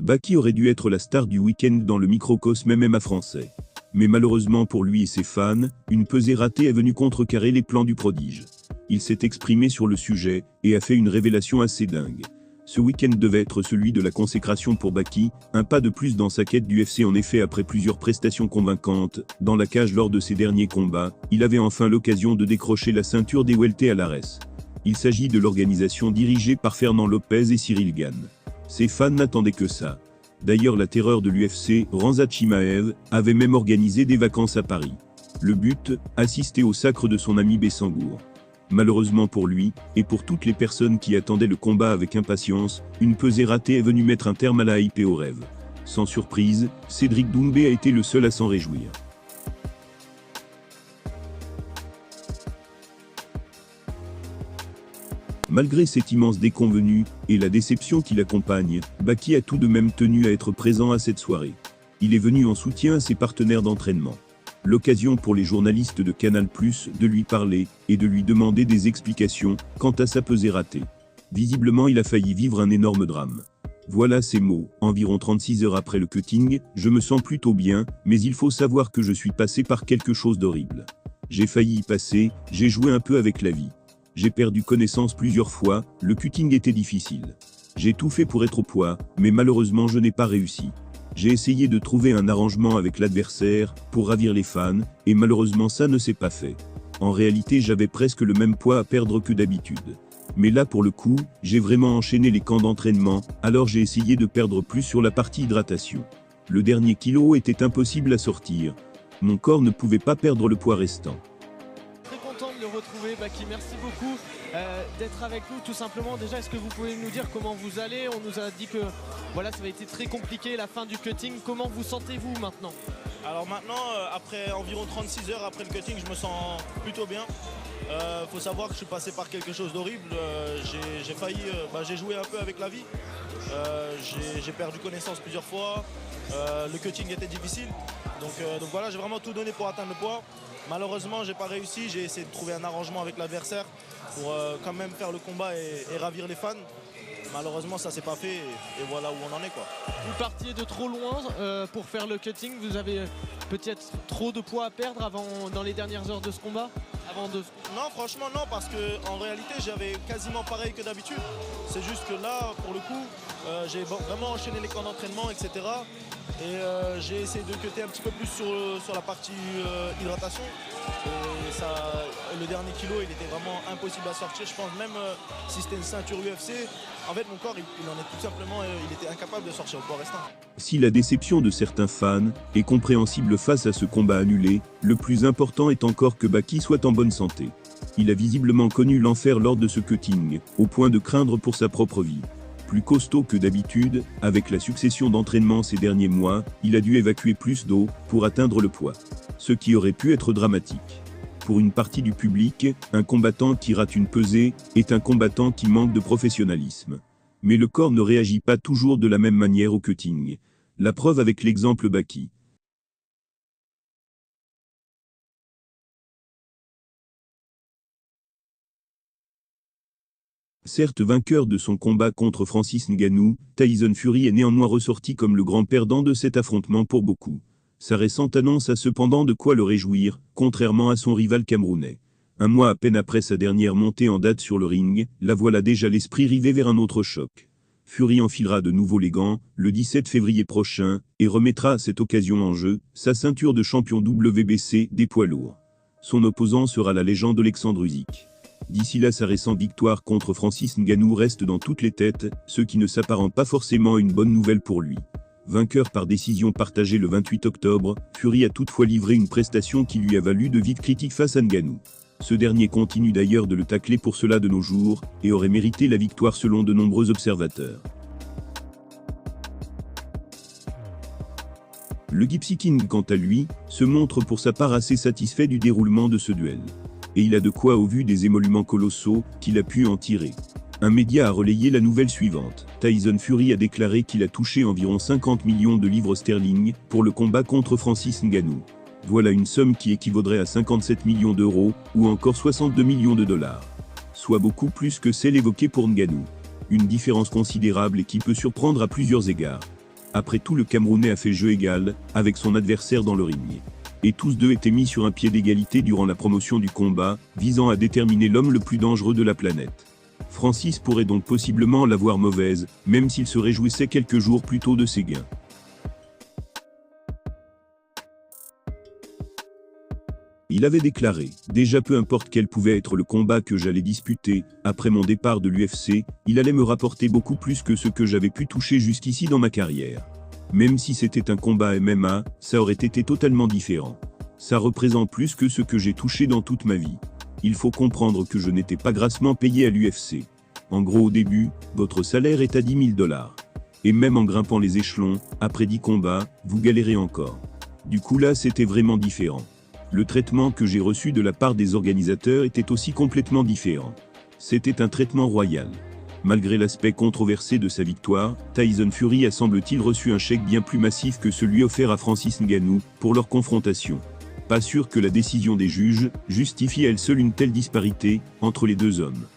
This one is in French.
Baki aurait dû être la star du week-end dans le microcosme MMA français. Mais malheureusement pour lui et ses fans, une pesée ratée est venue contrecarrer les plans du prodige. Il s'est exprimé sur le sujet et a fait une révélation assez dingue. Ce week-end devait être celui de la consécration pour Baki, un pas de plus dans sa quête d'UFC. En effet, après plusieurs prestations convaincantes dans la cage lors de ses derniers combats, il avait enfin l'occasion de décrocher la ceinture des welter à l'ARES. Il s'agit de l'organisation dirigée par Fernand Lopez et Cyril Gane. Ses fans n'attendaient que ça. D'ailleurs, la terreur de l'UFC, Khamzat Chimaev, avait même organisé des vacances à Paris. Le but, assister au sacre de son ami Bessangour. Malheureusement pour lui, et pour toutes les personnes qui attendaient le combat avec impatience, une pesée ratée est venue mettre un terme à la hype et au rêve. Sans surprise, Cédric Doumbé a été le seul à s'en réjouir. Malgré cette immense déconvenue, et la déception qui l'accompagne, Baki a tout de même tenu à être présent à cette soirée. Il est venu en soutien à ses partenaires d'entraînement. L'occasion pour les journalistes de Canal+ de lui parler, et de lui demander des explications, quant à sa pesée ratée. Visiblement il a failli vivre un énorme drame. Voilà ses mots, environ 36 heures après le cutting, je me sens plutôt bien, mais il faut savoir que je suis passé par quelque chose d'horrible. J'ai failli y passer, j'ai joué un peu avec la vie. J'ai perdu connaissance plusieurs fois, le cutting était difficile. J'ai tout fait pour être au poids, mais malheureusement je n'ai pas réussi. J'ai essayé de trouver un arrangement avec l'adversaire, pour ravir les fans, et malheureusement ça ne s'est pas fait. En réalité j'avais presque le même poids à perdre que d'habitude. Mais là pour le coup, j'ai vraiment enchaîné les camps d'entraînement, alors j'ai essayé de perdre plus sur la partie hydratation. Le dernier kilo était impossible à sortir. Mon corps ne pouvait pas perdre le poids restant. Très content de le retrouver, Baki, merci beaucoup d'être avec nous. Tout simplement, déjà, est-ce que vous pouvez nous dire comment vous allez? On nous a dit que voilà, ça avait été très compliqué la fin du cutting. Comment vous sentez-vous maintenant? Alors maintenant, après environ 36 heures après le cutting, je me sens plutôt bien. Faut savoir que je suis passé par quelque chose d'horrible. J'ai failli, j'ai joué un peu avec la vie. J'ai perdu connaissance plusieurs fois. Le cutting était difficile. Donc voilà, j'ai vraiment tout donné pour atteindre le poids. Malheureusement, j'ai pas réussi. J'ai essayé de trouver un arrangement avec l'adversaire pour quand même faire le combat et ravir les fans. Malheureusement, ça s'est pas fait et voilà où on en est, quoi. Vous partiez de trop loin pour faire le cutting. Vous avez peut-être trop de poids à perdre dans les dernières heures de ce combat Non, franchement non, parce qu'en réalité j'avais quasiment pareil que d'habitude. C'est juste que là, pour le coup, j'ai vraiment enchaîné les camps d'entraînement, etc. Et j'ai essayé de cutter un petit peu plus sur la partie hydratation. Et le dernier kilo, il était vraiment impossible à sortir. Je pense même si c'était une ceinture UFC, en fait mon corps il en est tout simplement, il était incapable de sortir au poids restant. Si la déception de certains fans est compréhensible face à ce combat annulé, le plus important est encore que Baki soit en bonne santé. Il a visiblement connu l'enfer lors de ce cutting, au point de craindre pour sa propre vie. Plus costaud que d'habitude, avec la succession d'entraînements ces derniers mois, il a dû évacuer plus d'eau pour atteindre le poids. Ce qui aurait pu être dramatique. Pour une partie du public, un combattant qui rate une pesée est un combattant qui manque de professionnalisme. Mais le corps ne réagit pas toujours de la même manière au cutting. La preuve avec l'exemple Baki. Certes vainqueur de son combat contre Francis Ngannou, Tyson Fury est néanmoins ressorti comme le grand perdant de cet affrontement pour beaucoup. Sa récente annonce a cependant de quoi le réjouir, contrairement à son rival camerounais. Un mois à peine après sa dernière montée en date sur le ring, la voilà déjà l'esprit rivé vers un autre choc. Fury enfilera de nouveau les gants, le 17 février prochain, et remettra à cette occasion en jeu, sa ceinture de champion WBC des poids lourds. Son opposant sera la légende Alexandre Usyk. D'ici là, sa récente victoire contre Francis Ngannou reste dans toutes les têtes, ce qui ne s'apparente pas forcément à une bonne nouvelle pour lui. Vainqueur par décision partagée le 28 octobre, Fury a toutefois livré une prestation qui lui a valu de vives critiques face à Ngannou. Ce dernier continue d'ailleurs de le tacler pour cela de nos jours, et aurait mérité la victoire selon de nombreux observateurs. Le Gypsy King, quant à lui, se montre pour sa part assez satisfait du déroulement de ce duel. Et il a de quoi au vu des émoluments colossaux qu'il a pu en tirer. Un média a relayé la nouvelle suivante. Tyson Fury a déclaré qu'il a touché environ 50 millions de livres sterling pour le combat contre Francis Ngannou. Voilà une somme qui équivaudrait à 57 millions d'euros, ou encore 62 millions de dollars. Soit beaucoup plus que celle évoquée pour Ngannou. Une différence considérable et qui peut surprendre à plusieurs égards. Après tout, le Camerounais a fait jeu égal avec son adversaire dans le ring. Et tous deux étaient mis sur un pied d'égalité durant la promotion du combat, visant à déterminer l'homme le plus dangereux de la planète. Francis pourrait donc possiblement l'avoir mauvaise, même s'il se réjouissait quelques jours plus tôt de ses gains. Il avait déclaré, déjà peu importe quel pouvait être le combat que j'allais disputer, après mon départ de l'UFC, il allait me rapporter beaucoup plus que ce que j'avais pu toucher jusqu'ici dans ma carrière. Même si c'était un combat MMA, ça aurait été totalement différent. Ça représente plus que ce que j'ai touché dans toute ma vie. Il faut comprendre que je n'étais pas grassement payé à l'UFC. En gros, au début, votre salaire est à 10 000 $. Et même en grimpant les échelons, après 10 combats, vous galérez encore. Du coup là, c'était vraiment différent. Le traitement que j'ai reçu de la part des organisateurs était aussi complètement différent. C'était un traitement royal. Malgré l'aspect controversé de sa victoire, Tyson Fury a semble-t-il reçu un chèque bien plus massif que celui offert à Francis Ngannou pour leur confrontation. Pas sûr que la décision des juges justifie à elle seule une telle disparité entre les deux hommes.